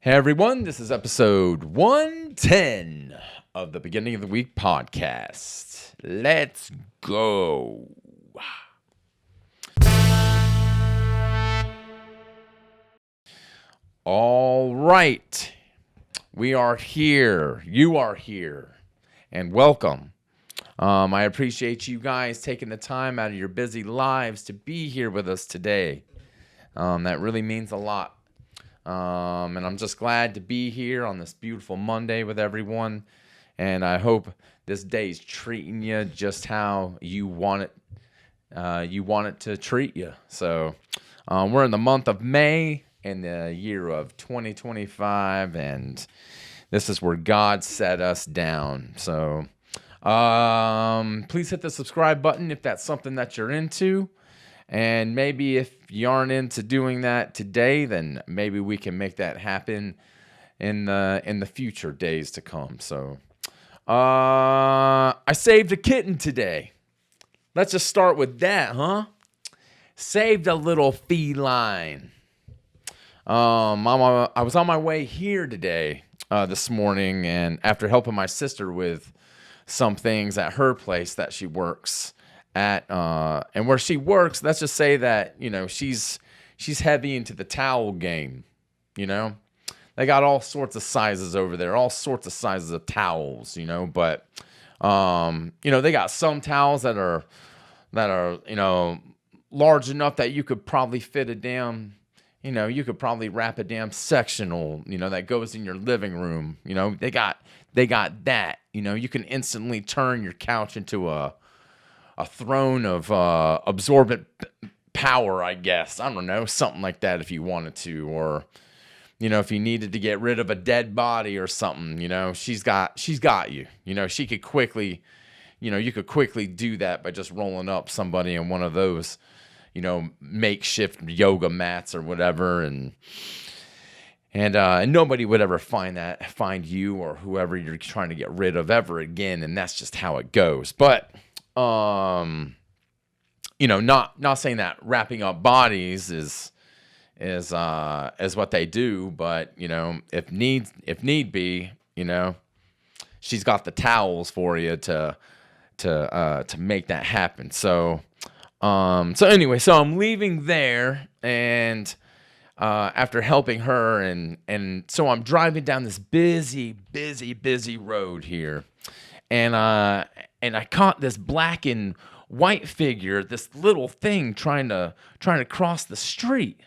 Hey everyone, this is episode 110 of the Beginning of the Week podcast. Let's go. All right, we are here. You are here, and welcome. I appreciate you guys taking the time out of your busy lives to be here with us today. That really means a lot. And I'm just glad to be here on this beautiful Monday with everyone. And I hope this day's treating you just how you want it to treat you. So we're in the month of May in the year of 2025, and this is where God set us down. So please hit the subscribe button if that's something that you're into. And maybe if you aren't into doing that today, then maybe we can make that happen in the future days to come. So I saved a kitten today. Let's just start with that, huh? Saved a little feline. I was on my way here today, this morning, and after helping my sister with some things at her place that she works at, and where she works, let's just say that, she's heavy into the towel game. They got all sorts of sizes over there, all sorts of sizes of towels, but they got some towels that are large enough that you could probably fit a damn, you could probably wrap a damn sectional, that goes in your living room. They got that. You can instantly turn your couch into a throne of absorbent power, I guess. I don't know, something like that if you wanted to, or if you needed to get rid of a dead body or something, she's got you. She could quickly, you could quickly do that by just rolling up somebody in one of those, makeshift yoga mats or whatever, and nobody would ever find you or whoever you're trying to get rid of ever again, and that's just how it goes. But not saying that wrapping up bodies is what they do, but if need be, she's got the towels for you to make that happen. So anyway, so I'm leaving there, and after helping her, and so I'm driving down this busy road here, and I caught this black and white figure, this little thing trying to cross the street.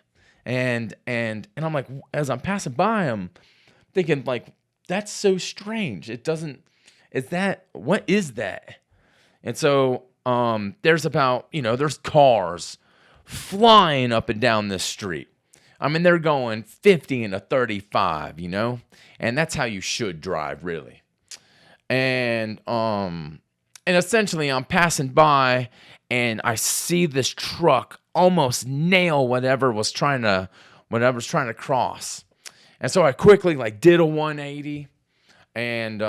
And I'm like, as I'm passing by, I'm thinking, like, that's so strange. What is that? And so there's there's cars flying up and down this street. I mean, they're going 50 and a 35, and that's how you should drive, really. And essentially I'm passing by, and I see this truck almost nail whatever's trying to cross. And so I quickly did a 180 and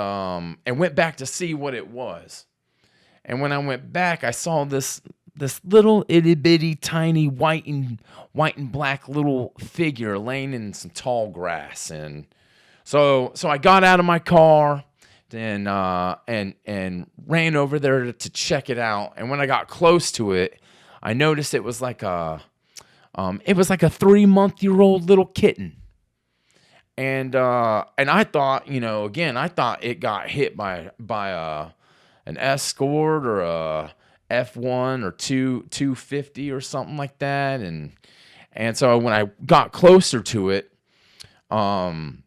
went back to see what it was. And when I went back, I saw this little itty bitty tiny white and black little figure laying in some tall grass. And so I got out of my car and ran over there to check it out. And when I got close to it, I noticed it was like a 3-month-old little kitten. And I thought, I thought it got hit by an Escort or a F1 or 250 or something like that. And so when I got closer to it, and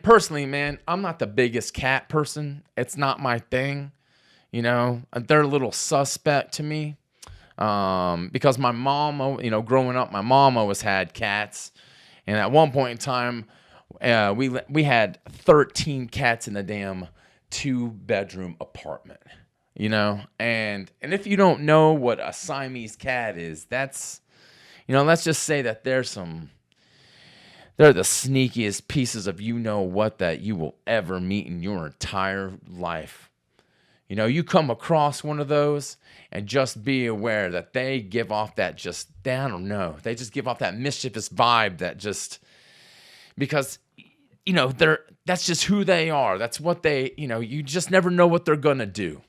personally, man, I'm not the biggest cat person. It's not my thing. They're a little suspect to me. Because my mom, growing up, my mom always had cats. And at one point in time, we had 13 cats in a damn 2-bedroom apartment, and if you don't know what a Siamese cat is, that's, let's just say that they're the sneakiest pieces of what that you will ever meet in your entire life. You come across one of those, and just be aware that they give off that they just give off that mischievous vibe that just because that's just who they are. That's what they, you just never know what they're gonna do.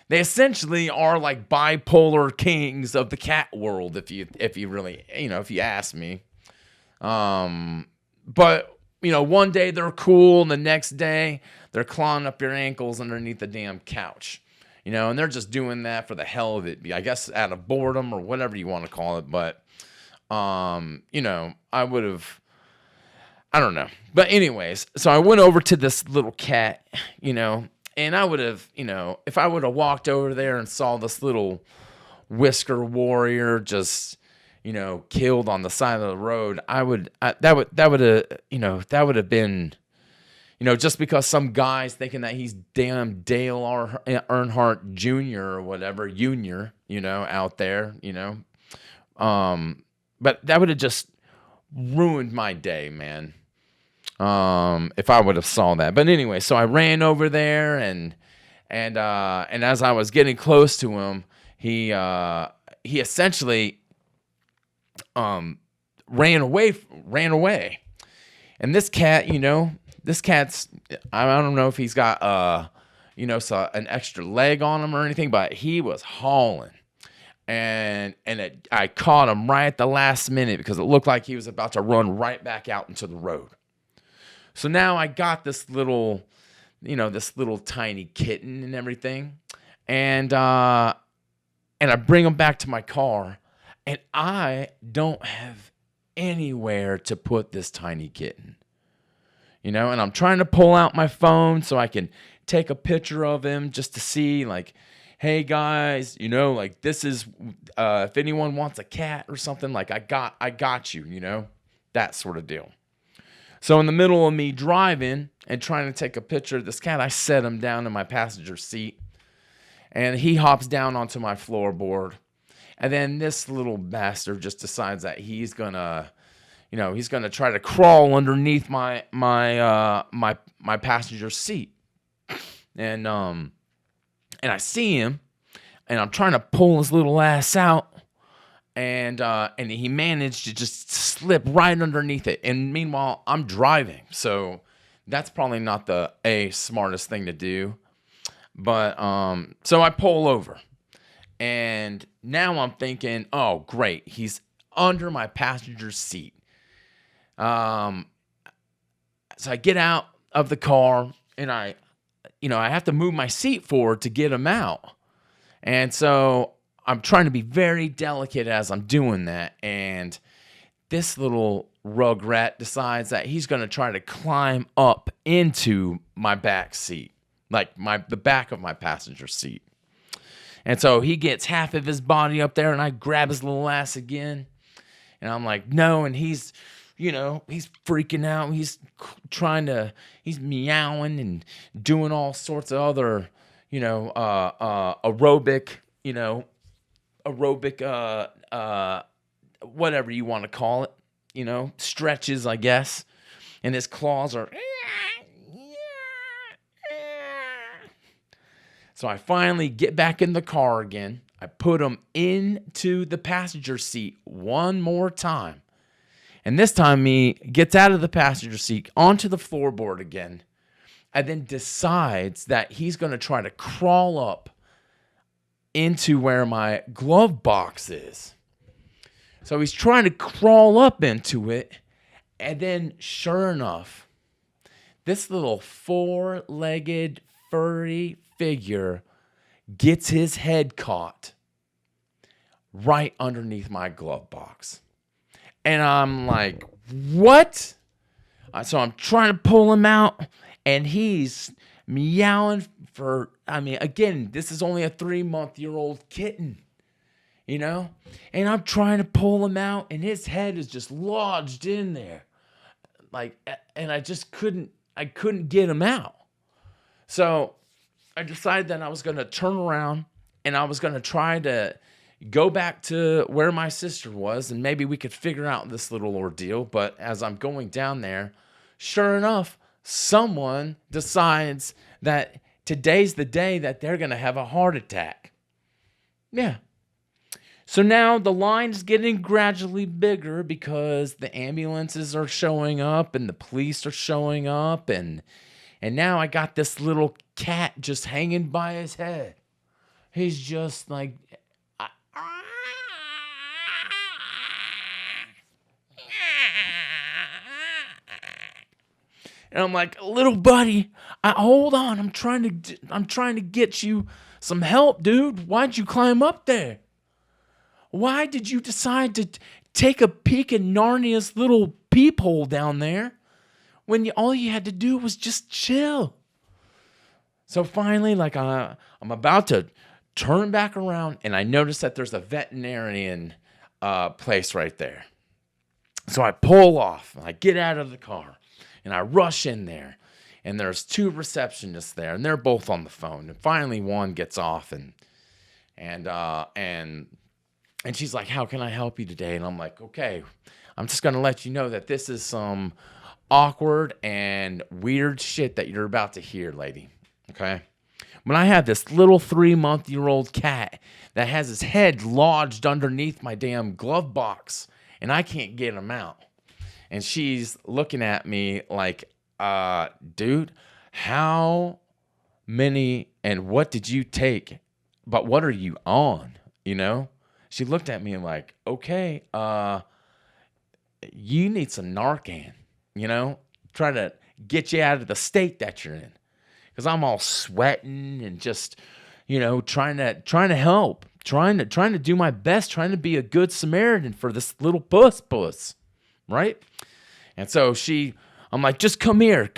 They essentially are like bipolar kings of the cat world, if you really, if you ask me. But one day they're cool, and the next day they're clawing up your ankles underneath the damn couch. And they're just doing that for the hell of it. I guess out of boredom or whatever you want to call it. But, I don't know. But anyways, so I went over to this little cat, and I would have, if I would have walked over there and saw this little whisker warrior just, killed on the side of the road, that would have been, just because some guy's thinking that he's damn Dale Earnhardt Jr. or whatever, Junior, out there, but that would have just ruined my day, man. If I would have saw that. But anyway, so I ran over there, and as I was getting close to him, he essentially ran away. And this cat, this cat's, I don't know if he's got an extra leg on him or anything, but he was hauling. And I caught him right at the last minute because it looked like he was about to run right back out into the road. So now I got this little tiny kitten and everything, and I bring him back to my car, and I don't have anywhere to put this tiny kitten, and I'm trying to pull out my phone so I can take a picture of him just to see, like, hey guys, like, this is, if anyone wants a cat or something, like, I got you, that sort of deal. So in the middle of me driving and trying to take a picture of this cat, I set him down in my passenger seat, and he hops down onto my floorboard. And then this little bastard just decides that he's gonna try to crawl underneath my passenger seat. And I see him, and I'm trying to pull his little ass out. And he managed to just slip right underneath it. And meanwhile, I'm driving. So that's probably not the smartest thing to do. But so I pull over. And now I'm thinking, oh, great. He's under my passenger seat. So I get out of the car, and I have to move my seat forward to get him out. And so I'm trying to be very delicate as I'm doing that, and this little rugrat decides that he's going to try to climb up into my back seat, like the back of my passenger seat. And so he gets half of his body up there, and I grab his little ass again, and I'm like, no, and he's freaking out. He's meowing and doing all sorts of other, aerobic, whatever you want to call it, stretches, I guess. And his claws are. So I finally get back in the car again. I put him into the passenger seat one more time. And this time he gets out of the passenger seat onto the floorboard again, and then decides that he's going to try to crawl up into where my glove box is. So he's trying to crawl up into it, and then sure enough, this little four-legged furry figure gets his head caught right underneath my glove box. And I'm like, what? So I'm trying to pull him out, and he's meowing for, again, this is only a 3-month-old kitten, and I'm trying to pull him out, and his head is just lodged in there, and I couldn't get him out. So I decided that I was going to turn around, and I was going to try to go back to where my sister was, and maybe we could figure out this little ordeal. But as I'm going down there, sure enough, someone decides that today's the day that they're going to have a heart attack. Yeah. So now the line's getting gradually bigger because the ambulances are showing up and the police are showing up, and now I got this little cat just hanging by his head. He's just like, and I'm like, little buddy, hold on, I'm trying to get you some help, dude. Why'd you climb up there? Why did you decide to take a peek at Narnia's little peephole down there when all you had to do was just chill? So finally, like I'm about to turn back around, and I notice that there's a veterinarian place right there. So I pull off, and I get out of the car, and I rush in there, and there's two receptionists there, and they're both on the phone. And finally, one gets off, and she's like, "How can I help you today?" And I'm like, "Okay, I'm just gonna let you know that this is some awkward and weird shit that you're about to hear, lady. Okay? When I have this little 3-month-old cat that has his head lodged underneath my damn glove box, and I can't get him out." And she's looking at me like, dude, how many and what did you take? But what are you on? You know? She looked at me and like, okay, you need some Narcan, try to get you out of the state that you're in. Because I'm all sweating and just, trying to help, trying to do my best, trying to be a good Samaritan for this little puss, right? And so I'm like, just come here.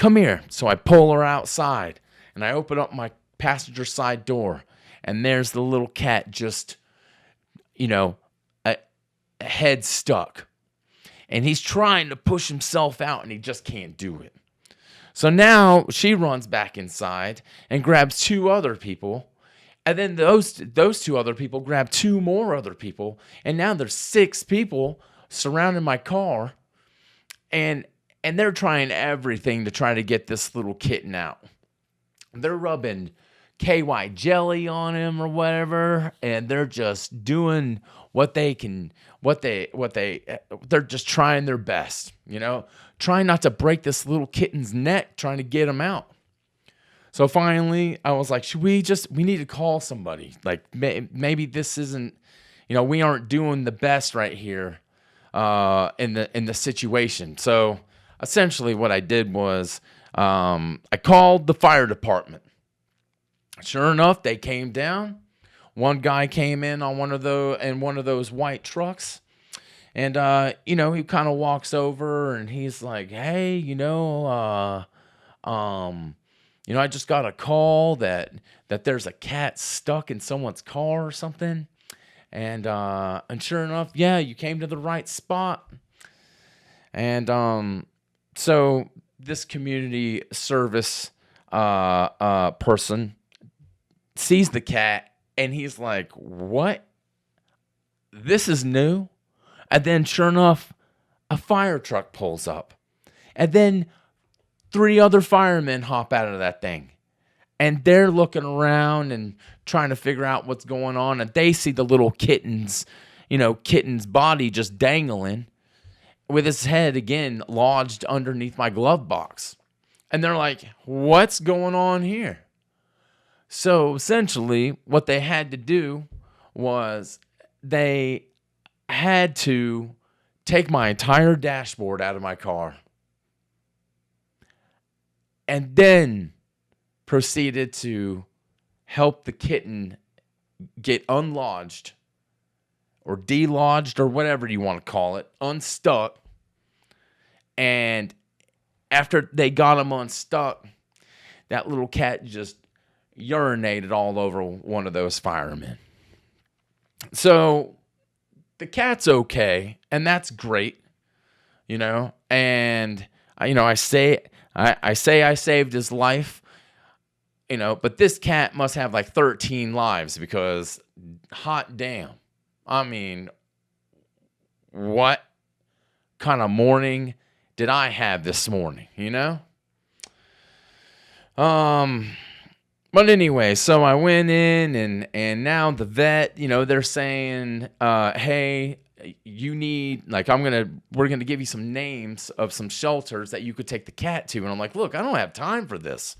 So I pull her outside, and I open up my passenger side door, and there's the little cat just, a head stuck. And he's trying to push himself out, and he just can't do it. So now she runs back inside and grabs 2 other people. And then those 2 other people grab 2 more other people. And now there's 6 people surrounding my car. And they're trying everything to try to get this little kitten out. They're rubbing KY jelly on him or whatever. And they're just doing what they can, they're just trying their best, trying not to break this little kitten's neck, trying to get him out. So finally, I was like, we need to call somebody. Like, maybe this isn't, we aren't doing the best right here in the situation. So essentially what I did was I called the fire department. Sure enough, they came down. One guy came in on one of those white trucks. And, he kind of walks over and he's like, "Hey, I just got a call that there's a cat stuck in someone's car or something." And sure enough, yeah, you came to the right spot. And, so this community service, person sees the cat and he's like, "What? This is new?" And then, sure enough, a fire truck pulls up. And then 3 other firemen hop out of that thing. And they're looking around and trying to figure out what's going on. And they see the little kitten's body just dangling with his head, again, lodged underneath my glove box. And they're like, "What's going on here?" So essentially, what they had to do was they had to take my entire dashboard out of my car and then proceeded to help the kitten get unlodged or delodged or whatever you want to call it, unstuck. And after they got him unstuck, that little cat just urinated all over one of those firemen. So the cat's okay, and that's great, and I say I saved his life, but this cat must have like 13 lives because hot damn. I mean, what kind of morning did I have this morning, But anyway, so I went in and now the vet, they're saying, hey, you need like we're gonna give you some names of some shelters that you could take the cat to. And I'm like, look, I don't have time for this.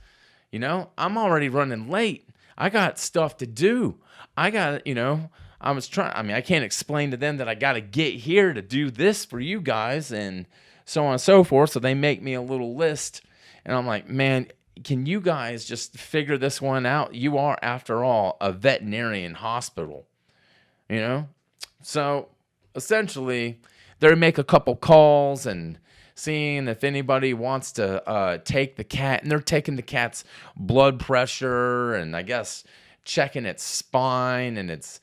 I'm already running late. I got stuff to do. I got, I can't explain to them that I got to get here to do this for you guys and so on and so forth. So they make me a little list. And I'm like, man, can you guys just figure this one out? You are, after all, a veterinarian hospital, you know? So essentially, they make a couple calls and seeing if anybody wants to take the cat, and they're taking the cat's blood pressure and I guess checking its spine and its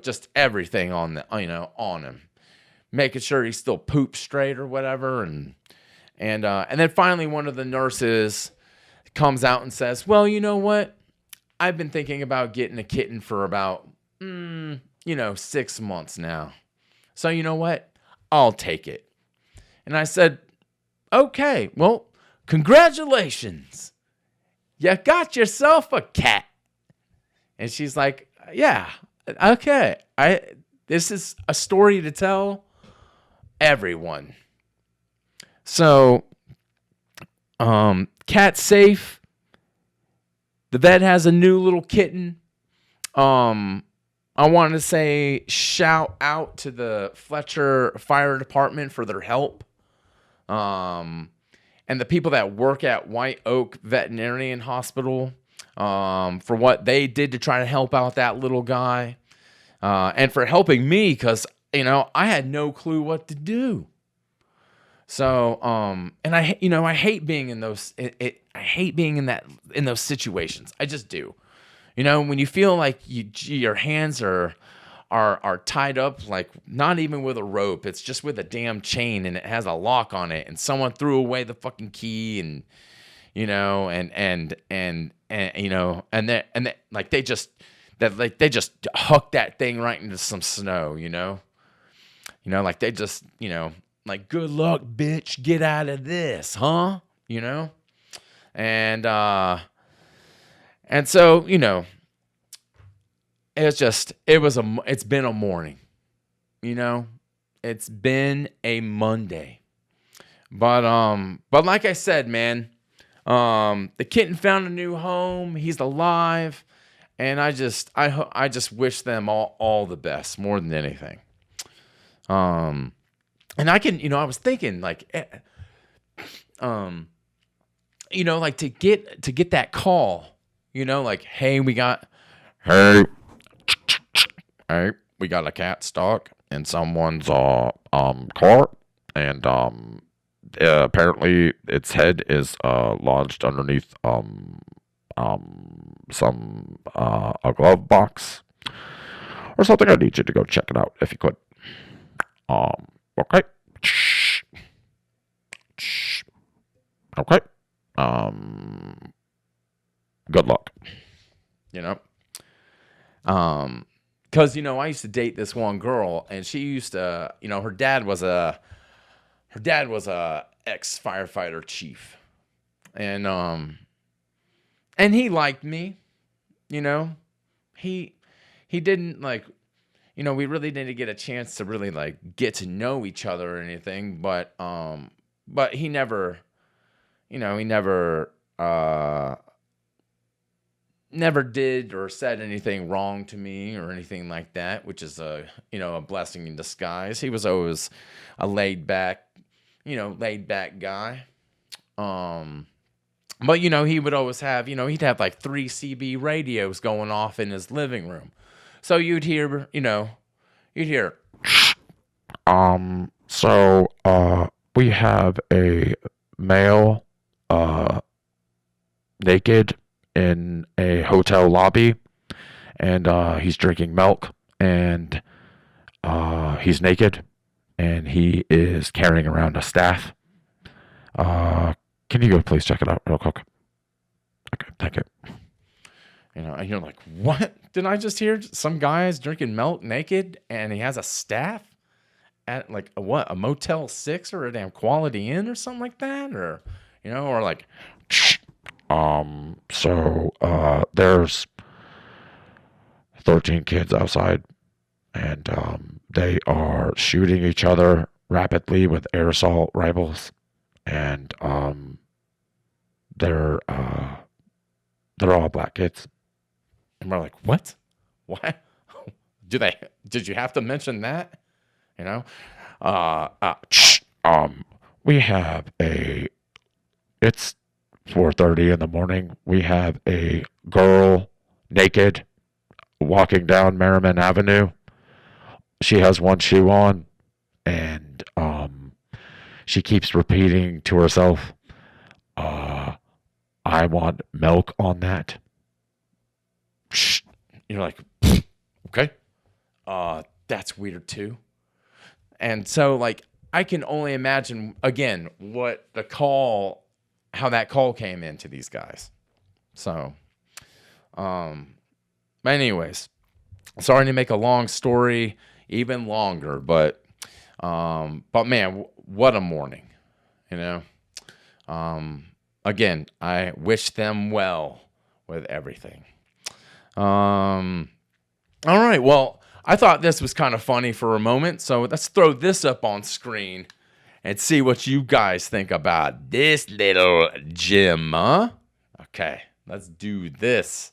just everything on on him, making sure he still poops straight or whatever, and then finally one of the nurses comes out and says, well, you know what? I've been thinking about getting a kitten for about 6 months now. So you know what? I'll take it. And I said, okay, well, congratulations. You got yourself a cat. And she's like, yeah, okay. This is a story to tell everyone. So, cat's safe. The vet has a new little kitten. I want to say shout out to the Fletcher Fire Department for their help. And the people that work at White Oak Veterinarian Hospital for what they did to try to help out that little guy. And for helping me because, I had no clue what to do. So, and I hate being in those, I hate being in those situations. I just do. When you feel like your hands are tied up, like not even with a rope, it's just with a damn chain and it has a lock on it and someone threw away the fucking key and, like they just hucked that thing right into some snow, like they just, like, good luck, bitch, get out of this, huh? And so, it's been a morning, it's been a Monday, but like I said, man, the kitten found a new home. He's alive. And I just wish them all the best more than anything. And I can, I was thinking like, like to get that call, like, hey, we got a cat stuck in someone's car, and apparently its head is lodged underneath some a glove box or something. I need you to go check it out if you could. Okay. Okay. Good luck. Cause I used to date this one girl, and she used to, her dad was a ex firefighter chief, and he liked me, he didn't like, we really didn't get a chance to really like get to know each other or anything, but he never, never did or said anything wrong to me or anything like that, which is a blessing in disguise. He was always a laid back guy. But he would always have, he'd have like 3 CB radios going off in his living room. So you'd hear, so we have a male naked in a hotel lobby, and he's drinking milk, and he's naked, and he is carrying around a staff. Can you go please check it out real quick? Okay, thank you. And you're like, what? Did I just hear some guy's drinking milk naked and he has a staff at like a Motel 6 or a damn Quality Inn or something like that? Or, or like, There's 13 kids outside, and they are shooting each other rapidly with aerosol rifles, and they're uh, they're all black kids. and we're like, what? What? Did you have to mention that? You know? Uh, uh, Um, we have a. It's 4:30 in the morning. We have a girl naked walking down Merriman Avenue. She has one shoe on, and she keeps repeating to herself, uh, "I want milk on that." you're like, okay. That's weird too. And so, like, I can only imagine again how that call came into these guys. So, but anyways, sorry to make a long story even longer, but man, what a morning, you know. Again, I wish them well with everything. All right, well, I thought this was kind of funny for a moment, so let's throw this up on screen and see what you guys think about this little gem, huh? Okay, let's do this.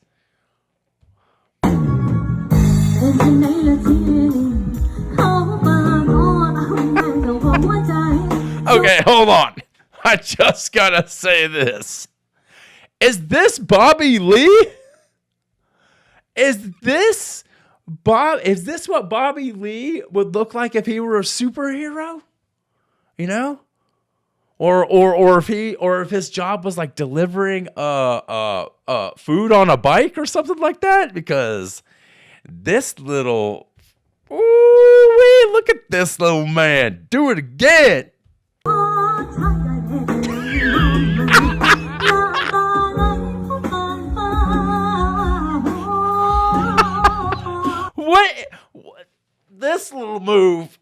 Okay, hold on. I just gotta say this. Is this Bobby Lee? Is this what Bobby Lee would look like if he were a superhero? You know? Or if his job was like delivering food on a bike or something like that, because this little ooh, look at this little man. Do it again. What this little move?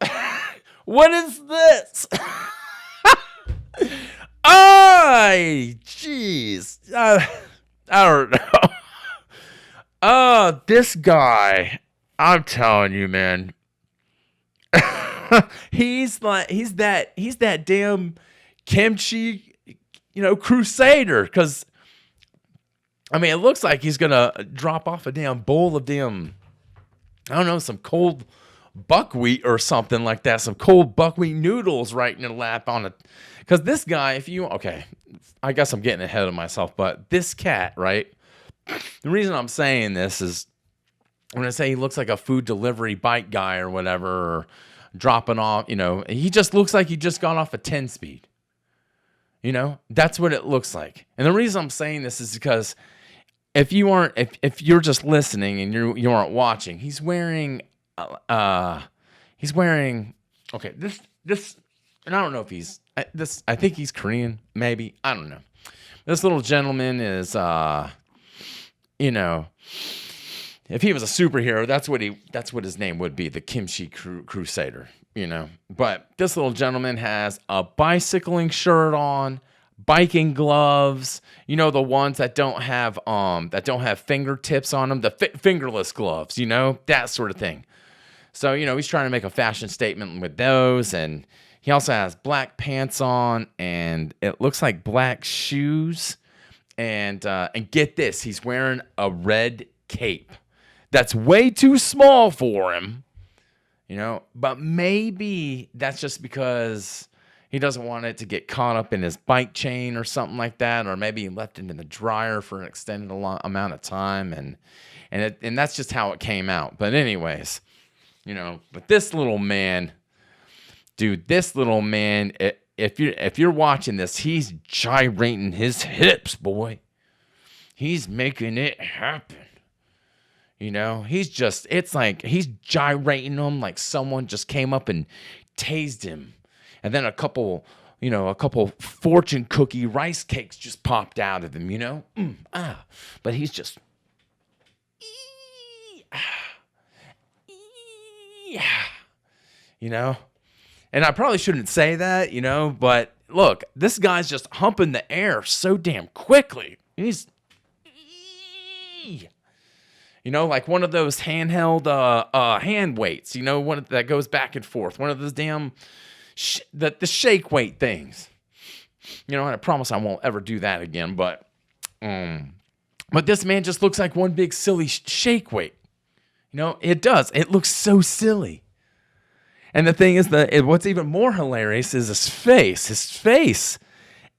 What is this? Jeez. I don't know. This guy, I'm telling you, man. he's that damn kimchi, crusader. Because, I mean, it looks like he's gonna drop off a damn bowl of damn, I don't know, some cold buckwheat or something like that. Some cold buckwheat noodles right in your lap on it. Because this guy, okay, I guess I'm getting ahead of myself, but this cat, right? The reason I'm saying this is when I say he looks like a food delivery bike guy or whatever, or dropping off, he just looks like he just got off a 10 speed. That's what it looks like. And the reason I'm saying this is because if you're just listening and you aren't watching, he's wearing okay, this, and I don't know if I think he's Korean, maybe, I don't know. This little gentleman is, if he was a superhero, that's what his name would be, the Kimchi Crusader, But this little gentleman has a bicycling shirt on, biking gloves, the ones that don't have fingertips on them, the fingerless gloves, that sort of thing. So, he's trying to make a fashion statement with those, and he also has black pants on, and it looks like black shoes, and get this, he's wearing a red cape. That's way too small for him, but maybe that's just because he doesn't want it to get caught up in his bike chain or something like that, or maybe he left it in the dryer for an extended amount of time, and that's just how it came out. But anyways, but this little man, dude, if you're watching this, he's gyrating his hips, boy. He's making it happen. It's like he's gyrating them like someone just came up and tased him. And then a couple fortune cookie rice cakes just popped out of him, But he's just, and I probably shouldn't say that, but look, this guy's just humping the air so damn quickly. And he's, like one of those handheld hand weights, one that goes back and forth. One of those damn the shake weight things. And I promise I won't ever do that again. But this man just looks like one big silly shake weight. It does. It looks so silly. And the thing is what's even more hilarious is his face. His face,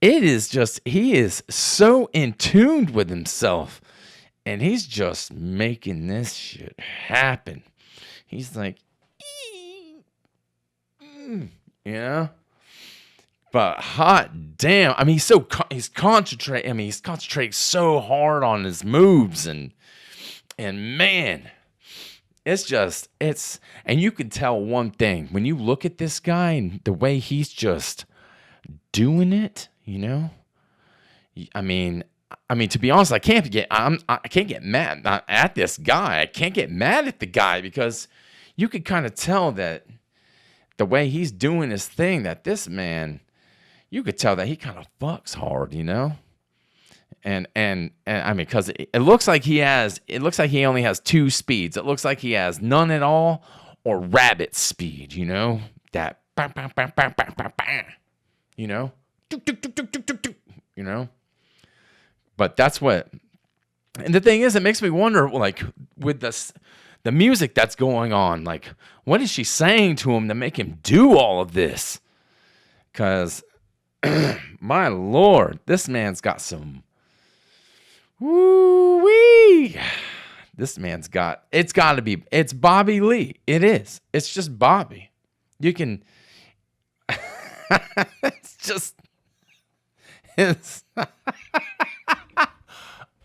he is so in tune with himself. And he's just making this shit happen. He's like, But hot damn. I mean, he's concentrating. I mean, he's concentrating so hard on his moves. And man, and you can tell one thing. When you look at this guy and the way he's just doing it, I mean, to be honest, I can't get mad at this guy. I can't get mad at the guy because you could kind of tell that the way he's doing his thing, that this man, you could tell that he kind of fucks hard, And I mean, because it looks like he only has 2 speeds. It looks like he has none at all or rabbit speed, that, But that's what, and the thing is, it makes me wonder, like, with the music that's going on, like, what is she saying to him to make him do all of this? Because, my Lord, this man's got some, woo-wee. It's Bobby Lee. It is. It's just Bobby. You can, it's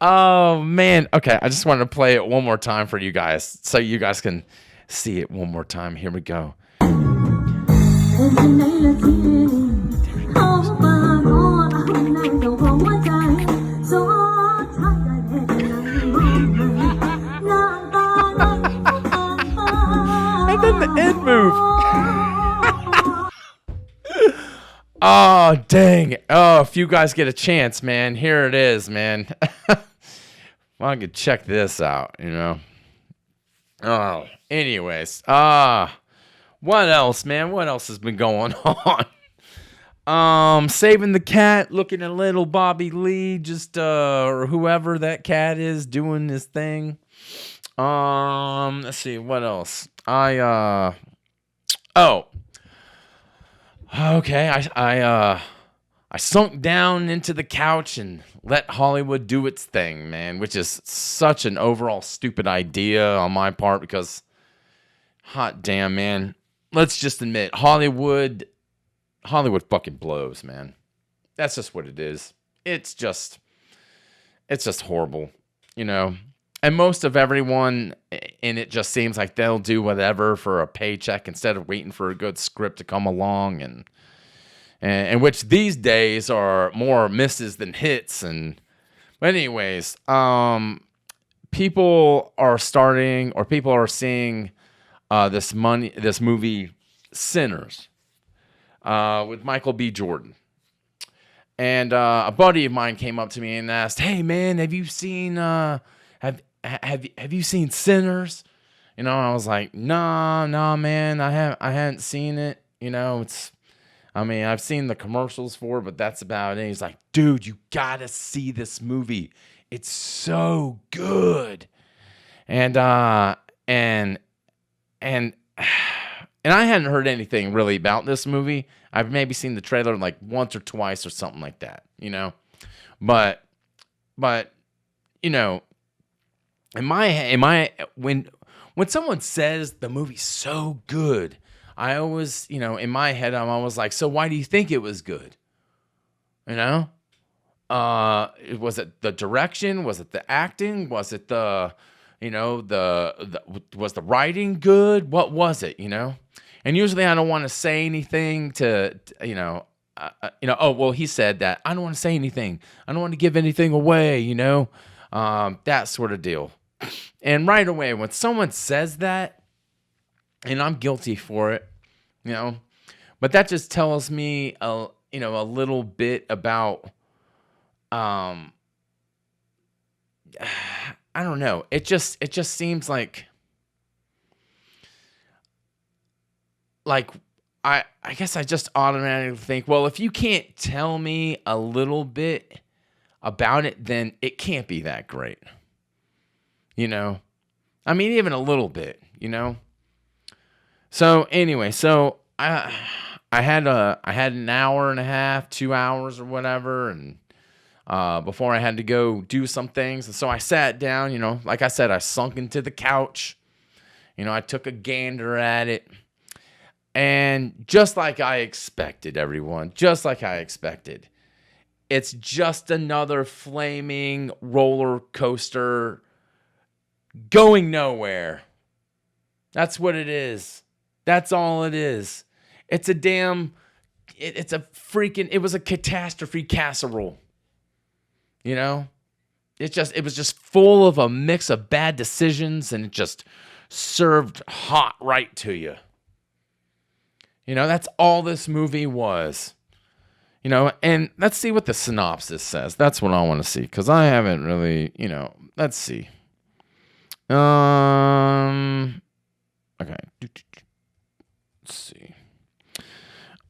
oh, man. Okay, I just wanted to play it one more time for you guys so you guys can see it one more time. Here we go. And then the end move. Oh, dang. Oh, if you guys get a chance, man, here it is, man. Well, I could check this out, Oh, anyways. What else, man? What else has been going on? Saving the cat, looking at little Bobby Lee, just, or whoever that cat is doing this thing. Let's see, what else? Okay, I sunk down into the couch and let Hollywood do its thing, man, which is such an overall stupid idea on my part because, hot damn, man, let's just admit, Hollywood fucking blows, man. That's just what it is. It's just horrible, And most of everyone in it just seems like they'll do whatever for a paycheck instead of waiting for a good script to come along, and which these days are more misses than hits. But anyways, people are seeing this movie Sinners with Michael B. Jordan. And a buddy of mine came up to me and asked, "Hey man, have you seen have you seen Sinners?" I was like, "Nah, man, I hadn't seen it. I've seen the commercials for it, but that's about it." He's like, "Dude, you gotta see this movie. It's so good." And I hadn't heard anything really about this movie. I've maybe seen the trailer like once or twice or something like that, But in my when someone says the movie's so good, I always, in my head, I'm always like, so why do you think it was good? Was it the direction? Was it the acting? Was it was the writing good? What was it? And usually I don't want to say anything to oh, well, he said that. I don't want to say anything. I don't want to give anything away, that sort of deal. And right away, when someone says that, and I'm guilty for it, but that just tells me, a little bit about, I don't know. It just seems like I guess I just automatically think, well, if you can't tell me a little bit about it, then it can't be that great. I mean, even a little bit, So anyway, I had an hour and a half, 2 hours or whatever, and before I had to go do some things. And so I sat down, like I said, I sunk into the couch. I took a gander at it. And just like I expected, everyone, just like I expected, it's just another flaming roller coaster going nowhere. That's what it is. That's all it is. It's a it was a catastrophe casserole. It was just full of a mix of bad decisions, and it just served hot right to you. That's all this movie was. And let's see what the synopsis says. That's what I want to see, because I haven't really, let's see. Okay. Let's see.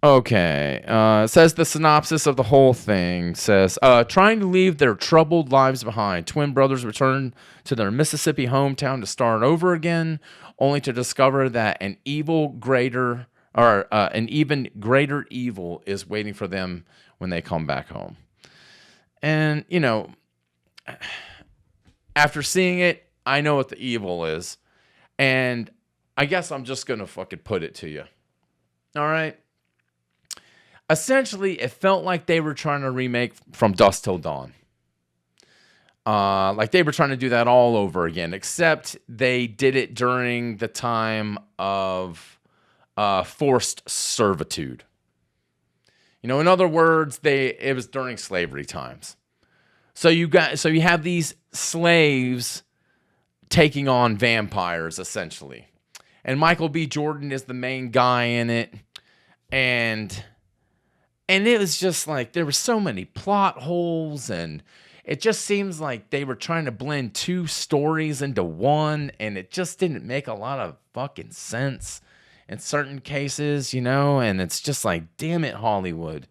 Okay. It says the synopsis of the whole thing says, trying to leave their troubled lives behind, twin brothers return to their Mississippi hometown to start over again, only to discover that an even greater evil is waiting for them when they come back home. And, after seeing it, I know what the evil is. And I guess I'm just going to fucking put it to you. All right? Essentially, it felt like they were trying to remake From Dusk Till Dawn. Like they were trying to do that all over again, except they did it during the time of forced servitude. In other words, it was during slavery times. So you have these slaves taking on vampires, essentially. And Michael B. Jordan is the main guy in it. And it was just like there were so many plot holes, and it just seems like they were trying to blend two stories into one, and it just didn't make a lot of fucking sense in certain cases, and it's just like, damn it, Hollywood.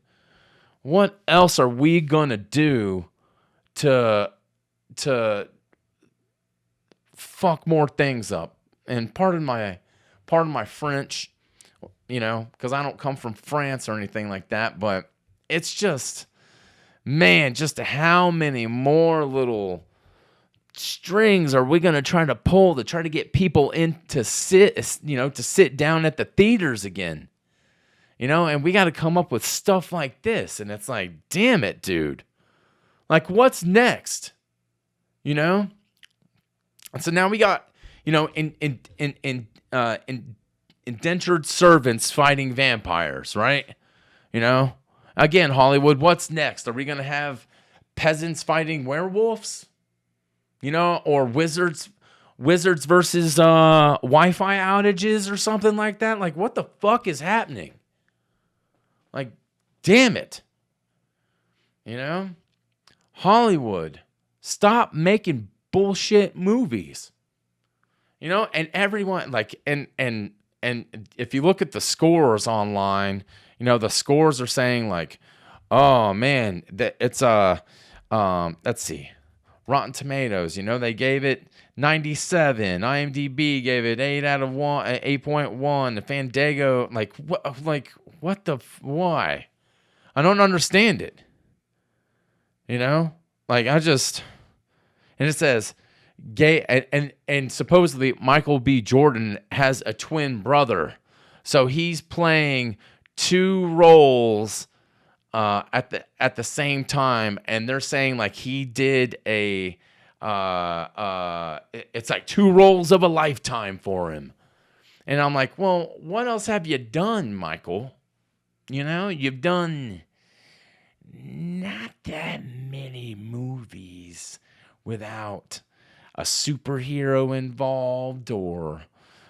What else are we gonna do to fuck more things up? And pardon my French, because I don't come from France or anything like that, but it's just, man, just how many more little strings are we going to try to pull to try to get people in to sit down at the theaters again? And we got to come up with stuff like this. And it's like, damn it, dude. Like, what's next? And so now we got, indentured servants fighting vampires, right? Again, Hollywood, what's next? Are we going to have peasants fighting werewolves? Or wizards versus Wi-Fi outages or something like that? Like, what the fuck is happening? Like, damn it. Hollywood, stop making bullshit movies. And everyone, like, and if you look at the scores online, the scores are saying like, oh man, that it's let's see, Rotten Tomatoes, they gave it 97. IMDb gave it 8 out of 1, 8.1. The Fandango, why? I don't understand it. Like and it says gay, and supposedly Michael B. Jordan has a twin brother, so he's playing two roles at the same time, and they're saying like he did it's like two roles of a lifetime for him. And I'm like, well, what else have you done, Michael? You've done not that many movies without a superhero involved or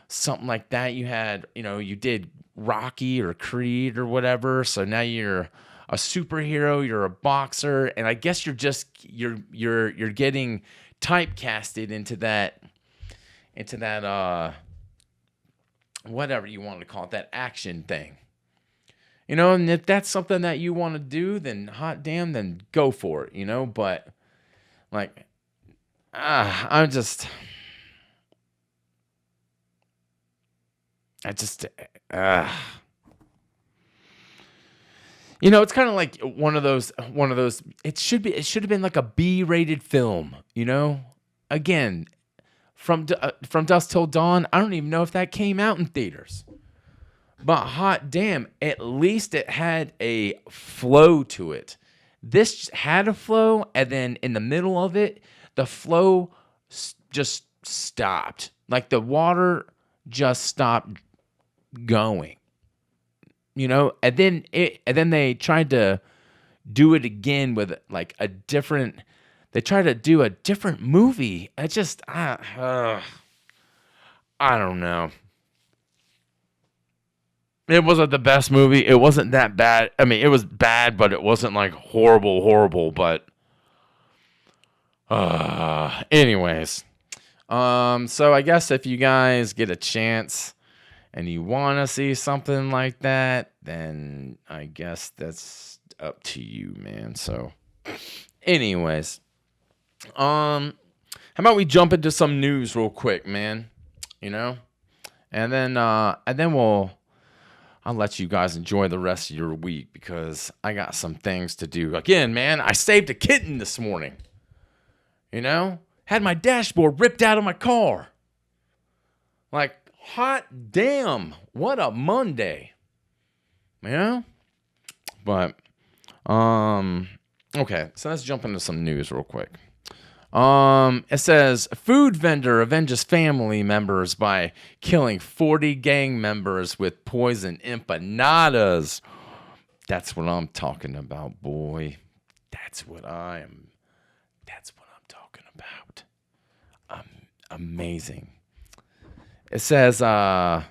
something like that. You had, you did Rocky or Creed or whatever. So now you're a superhero, you're a boxer, and I guess you're getting typecasted into that whatever you want to call it, that action thing. And if that's something that you want to do, then hot damn, then go for it, but like I'm just it's kind of like one of those. It should have been like a B-rated film. Again, from Dusk Till Dawn. I don't even know if that came out in theaters. But hot damn, at least it had a flow to it. This had a flow, and then in the middle of it, the flow just stopped. Like the water just stopped going. And then they tried to do it again with like a different. They tried to do a different movie. I don't know. It wasn't the best movie. It wasn't that bad. I mean, it was bad, but it wasn't like horrible. But, anyways, so I guess if you guys get a chance and you want to see something like that, then I guess that's up to you, man. So, anyways, how about we jump into some news real quick, man? And then I'll let you guys enjoy the rest of your week because I got some things to do. Again, man, I saved a kitten this morning. Had my dashboard ripped out of my car. Like, hot damn, what a Monday. But, okay, so let's jump into some news real quick. It says food vendor avenges family members by killing 40 gang members with poison empanadas. That's what I'm talking about, boy. That's what I'm talking about. Amazing. It says let's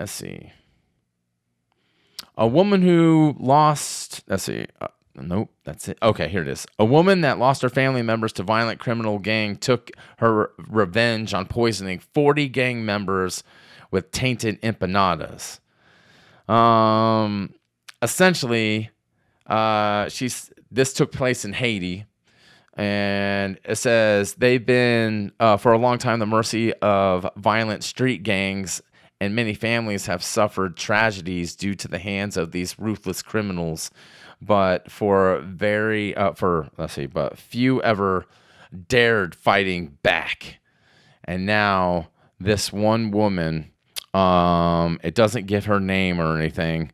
see. A woman who lost, nope, that's it. Okay, here it is. A woman that lost her family members to violent criminal gang took her revenge on poisoning 40 gang members with tainted empanadas. Essentially, this took place in Haiti, and it says they've been for a long time the mercy of violent street gangs, and many families have suffered tragedies due to the hands of these ruthless criminals. But but few ever dared fighting back. And now this one woman, it doesn't give her name or anything,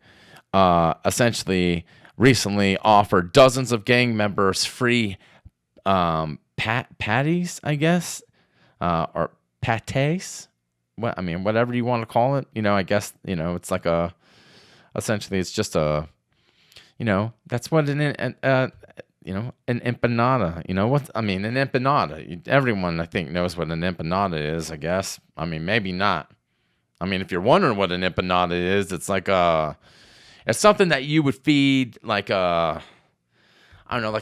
essentially recently offered dozens of gang members free patties, I guess, or pates. Whatever you want to call it. I guess, it's like essentially it's just a, that's what an empanada, an empanada. Everyone, I think, knows what an empanada is, I guess. Maybe not. If you're wondering what an empanada is, it's like it's something that you would feed like like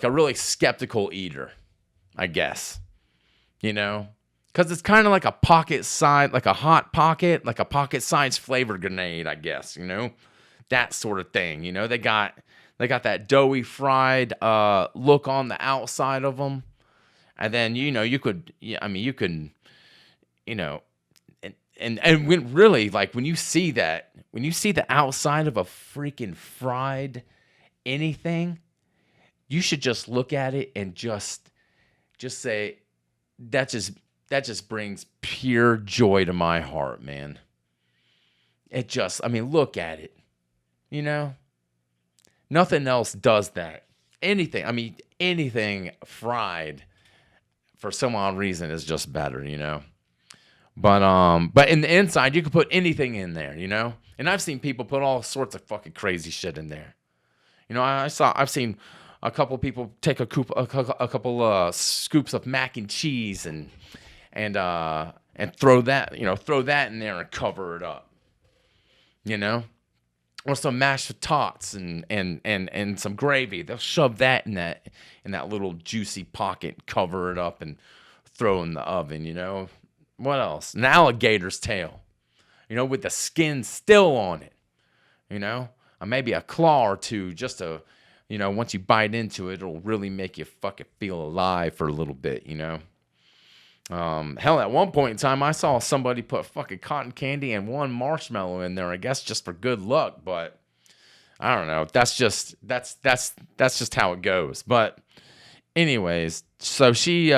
a really skeptical eater, I guess. Because it's kind of like a pocket-sized, like a hot pocket, like a pocket-sized flavor grenade, I guess, that sort of thing. They got that doughy fried look on the outside of them, and then you can, and when really, like, when you see the outside of a freaking fried anything, you should just look at it and just say that just brings pure joy to my heart, man. It just, look at it. Nothing else does that. Anything fried for some odd reason is just better, But in the inside, you can put anything in there, And I've seen people put all sorts of fucking crazy shit in there. I've seen a couple people take a couple scoops of mac and cheese and throw that in there and cover it up. or some mashed tots and some gravy. They'll shove that in that little juicy pocket, cover it up, and throw in the oven. What else? An alligator's tail. With the skin still on it. Or maybe a claw or two, just to, once you bite into it, it'll really make you fucking feel alive for a little bit. Hell, at one point in time, I saw somebody put fucking cotton candy and one marshmallow in there. I guess just for good luck, but I don't know. That's just how it goes. But anyways, so she's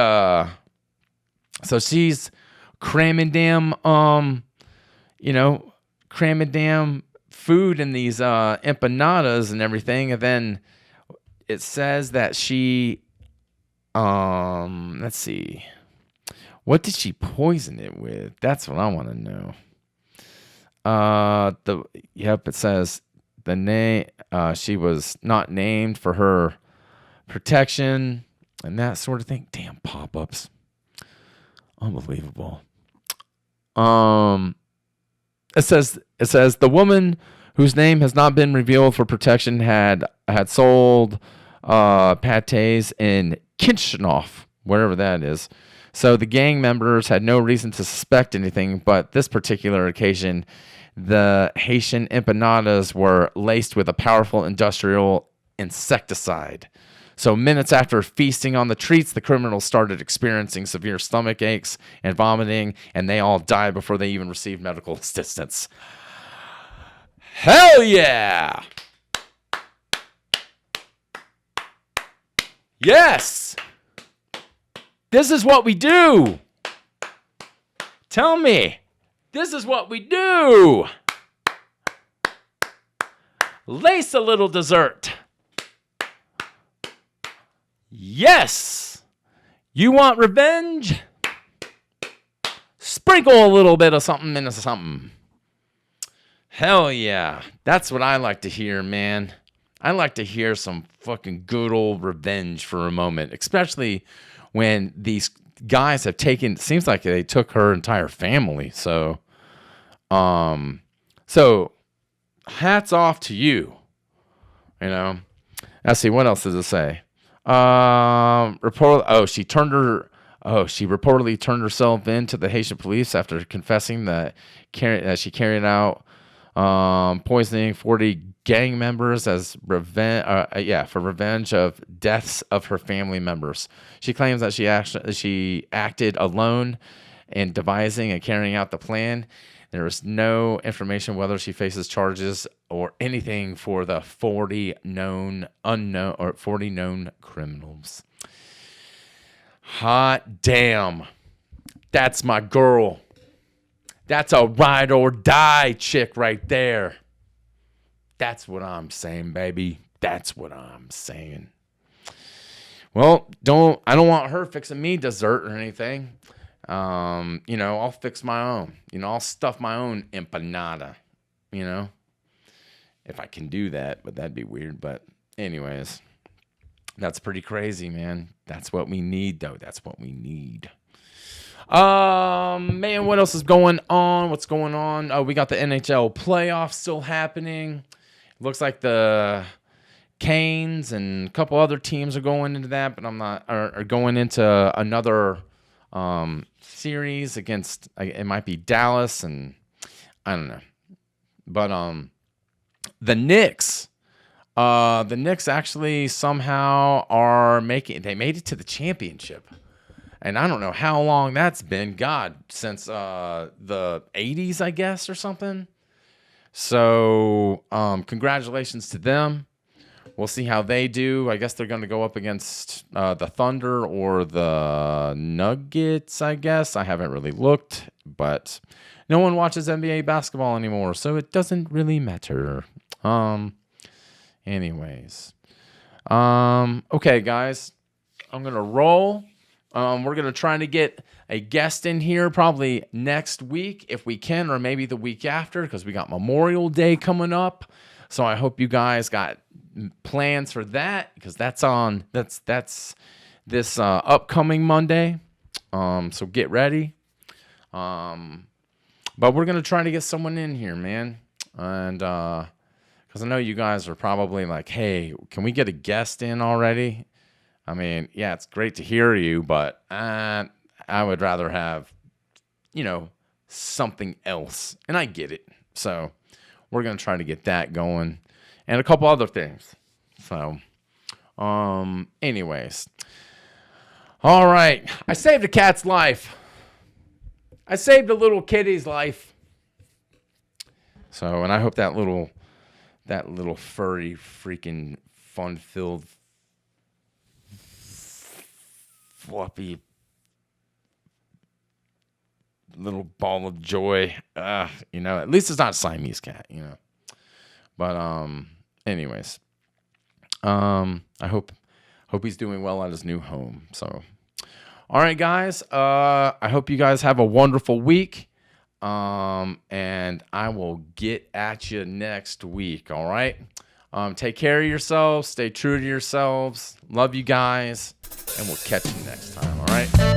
cramming damn food in these empanadas and everything, and then it says that she let's see. What did she poison it with? That's what I want to know. It says the name. She was not named for her protection and that sort of thing. Damn pop-ups, unbelievable. It says the woman whose name has not been revealed for protection had sold pates in Kishinev, wherever that is. So the gang members had no reason to suspect anything, but this particular occasion, the Haitian empanadas were laced with a powerful industrial insecticide. So minutes after feasting on the treats, the criminals started experiencing severe stomach aches and vomiting, and they all died before they even received medical assistance. Hell yeah! Yes! This is what we do. Tell me. This is what we do. Lace a little dessert. Yes. You want revenge? Sprinkle a little bit of something into something. Hell yeah. That's what I like to hear, man. I like to hear some fucking good old revenge for a moment, especially when these guys have taken, it seems like they took her entire family. So hats off to you. Let's see, what else does it say? She reportedly turned herself in to the Haitian police after confessing that she carried out poisoning 40 gang members as for revenge of deaths of her family members. She claims that she acted alone in devising and carrying out the plan. There is no information whether she faces charges or anything for the 40 known criminals. Hot damn. That's my girl. That's a ride or die chick right there. That's what I'm saying, baby. That's what I'm saying. Well, I don't want her fixing me dessert or anything. I'll fix my own. I'll stuff my own empanada, if I can do that, but that'd be weird. But anyways, that's pretty crazy, man. That's what we need, though. That's what we need. Man, what else is going on? What's going on? Oh, we got the NHL playoffs still happening. Looks like the Canes and a couple other teams are going into that, but are going into another series against, it might be Dallas, and I don't know. But the Knicks actually somehow made it to the championship. And I don't know how long that's been. God, since the 80s, I guess, or something. So, congratulations to them. We'll see how they do. I guess they're going to go up against the Thunder or the Nuggets, I guess. I haven't really looked, but no one watches NBA basketball anymore, so it doesn't really matter. Anyways. Okay, guys. I'm going to roll. We're going to try to get a guest in here probably next week if we can, or maybe the week after, because we got Memorial Day coming up. So I hope you guys got plans for that, because that's this upcoming Monday. So get ready. But we're going to try to get someone in here, man. And because I know you guys are probably like, hey, can we get a guest in already? I mean, yeah, it's great to hear you, but I would rather have, something else. And I get it. So we're going to try to get that going and a couple other things. So, anyways. All right. I saved a cat's life. I saved a little kitty's life. So, and I hope that little furry, freaking fun-filled, fluffy little ball of joy. At least it's not a Siamese cat, But anyways, I hope he's doing well at his new home. So, all right, guys. I hope you guys have a wonderful week. And I will get at you next week. All right. Take care of yourselves. Stay true to yourselves. Love you guys, and we'll catch you next time. All right.